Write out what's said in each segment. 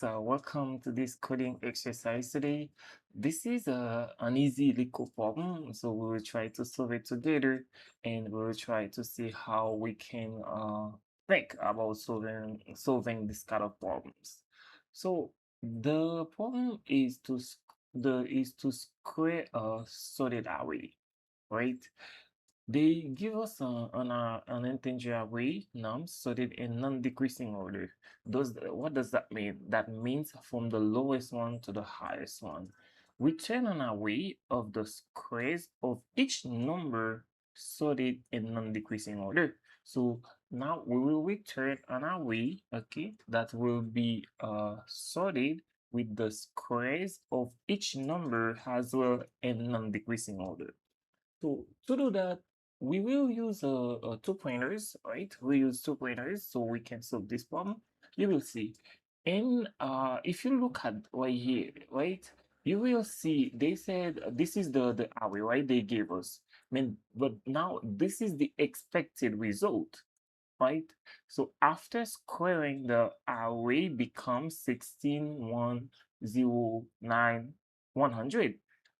So welcome to this coding exercise today. This is an easy LeetCode problem, so we will try to solve it together, and we will try to see how we can think about solving this kind of problems. So the problem is to square a solid array, right? They give us an integer array nums sorted in non-decreasing order. What does that mean? That means from the lowest one to the highest one. Return an array of the squares of each number sorted in non-decreasing order. So now we will return an array, okay, that will be sorted with the squares of each number as well in non-decreasing order. So to do that, we will use two pointers, right? We use two pointers so we can solve this problem. You will see. And if you look at right here, right, you will see they said this is the array, right? They gave us. I mean, but now this is the expected result, right? So after squaring, the array becomes 16, 1, 0, 9, 100.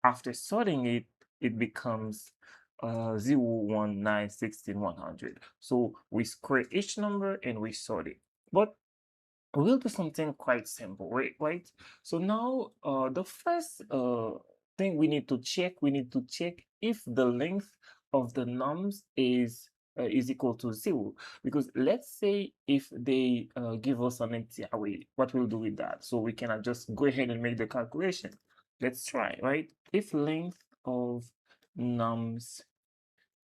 After sorting it, it becomes 0, 1, 9, 16, 100. So we square each number and we sort it. But we'll do something quite simple, right? So now the first thing we need to check if the length of the nums is equal to 0. Because let's say if they give us an empty array, what we'll do with that? So we cannot just go ahead and make the calculation. Let's try, right? If length of nums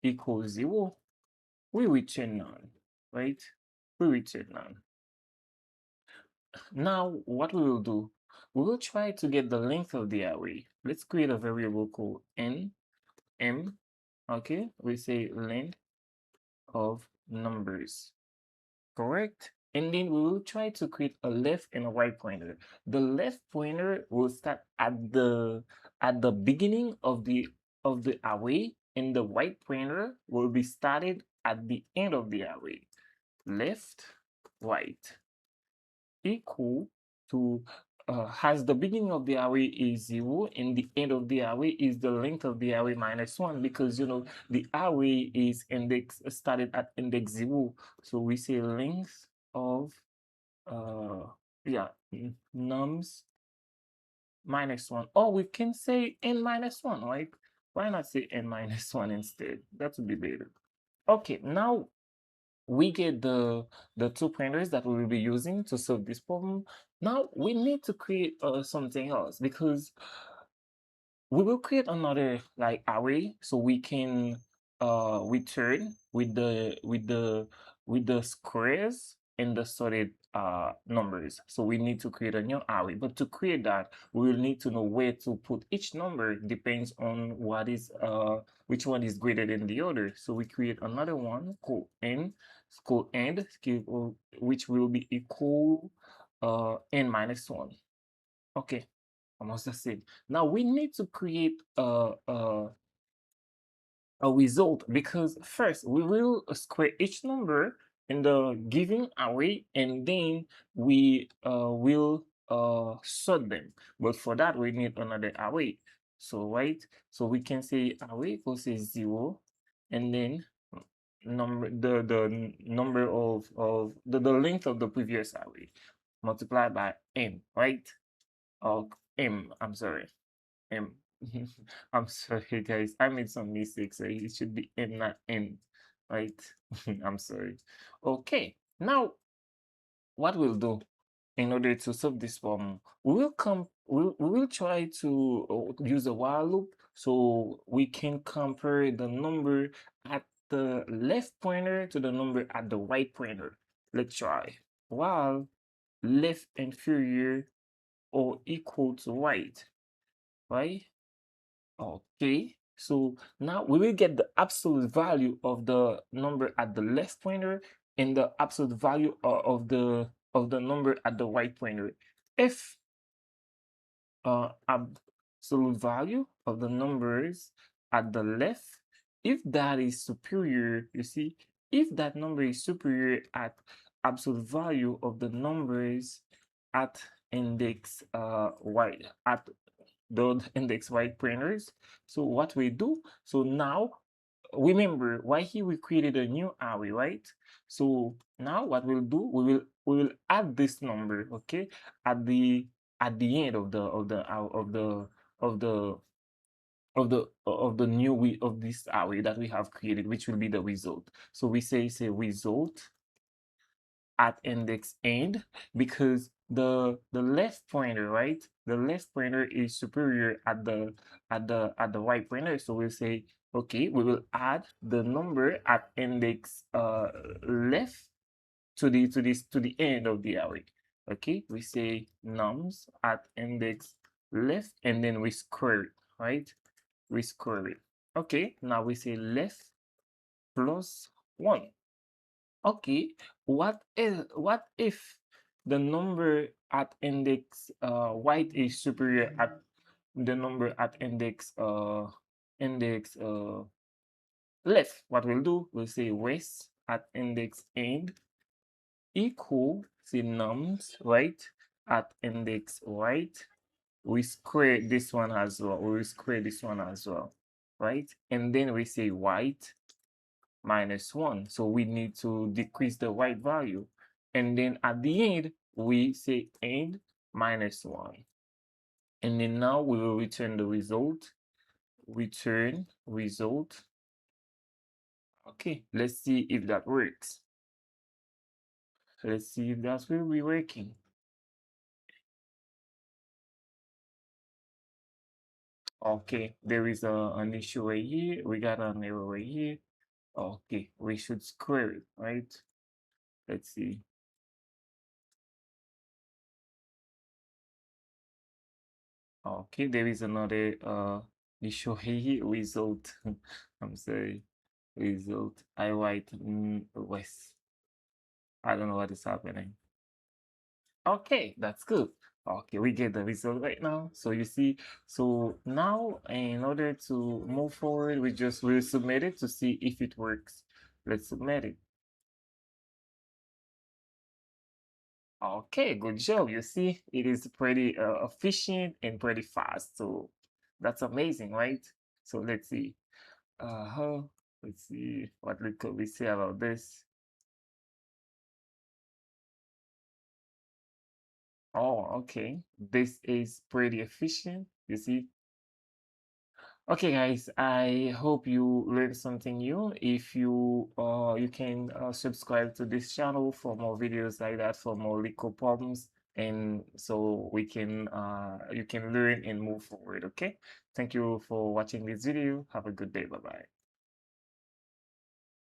equals 0, we return none, right? We return none. Now, what we will do, we will try to get the length of the array. Let's create a variable called m. Okay, we say length of numbers, correct? And then we will try to create a left and a right pointer. The left pointer will start at the beginning of the array, and the right pointer will be started at the end of the array. Left, right, equal to has the beginning of the array is 0 and the end of the array is the length of the array minus 1, because you know the array is started at index 0. So we say length of uh yeah nums minus 1, or we can say n minus 1, right? Why not say n minus 1 instead? That would be better. Okay, now we get the two pointers that we will be using to solve this problem. Now we need to create something else, because we will create another like array so we can return with the squares and the sorted numbers. So we need to create a new array, but to create that we will need to know where to put each number. Depends on what is which one is greater than the other. So we create another one called end, which will be equal n minus 1. Okay, almost the same. Now we need to create a result, because first we will square each number in the given array, and then we will sort them. But for that we need another array. So right, so we can say array equals 0, and then the number of the length of the previous array multiplied by n, right? Or I'm sorry, M. I'm sorry, guys. I made some mistakes. It should be M, not N, right? I'm sorry. Okay, now what we'll do in order to solve this problem, we will try to use a while loop so we can compare the number at the left pointer to the number at the right pointer. Let's try. While left inferior or equal to right? Okay, so now we will get the absolute value of the number at the left pointer and the absolute value of the number at the right pointer. If absolute value of the numbers at the left, if that is superior, you see, if that number is superior at absolute value of the numbers at index white at the index white printers. So what we do, so now remember why here we created a new array, right? So now what we'll do, we will add this number, okay, at the end of the of the new we of this array that we have created, which will be the result. So we say result at index end, because the left pointer, right? The left pointer is superior at the right pointer. So we'll say, okay, we will add the number at index left to the end of the array. Okay, we say nums at index left, and then we square it, right? We square it. Okay, now we say left plus 1. Okay, what if the number at index white is superior at the number at index left? What we'll do, we'll say west at index end equal, say nums, right, at index right. We square this one as well. We will square this one as well, right? And then we say white minus 1. So we need to decrease the white value. And then at the end, we say end minus 1. And then now we will return the result. Return result. Okay, let's see if that works. Let's see if that will be working. Okay, there is an issue right here. We got an error right here. Okay, we should square it, right? Let's see. Okay, there is another issue here. Result. I'm sorry. Result. I write west. I don't know what is happening. Okay, that's good. Okay, we get the result right now. So you see, so now in order to move forward, we just will submit it to see if it works. Let's submit it. Okay, good job. You see, it is pretty efficient and pretty fast. So that's amazing, right? So let's see. Uh-huh. Let's see what could we say about this. Oh, okay. This is pretty efficient. You see, okay, guys, I hope you learned something new. If you can subscribe to this channel for more videos like that, for more legal problems, and so we can you can learn and move forward. Okay, thank you for watching this video. Have a good day. Bye bye.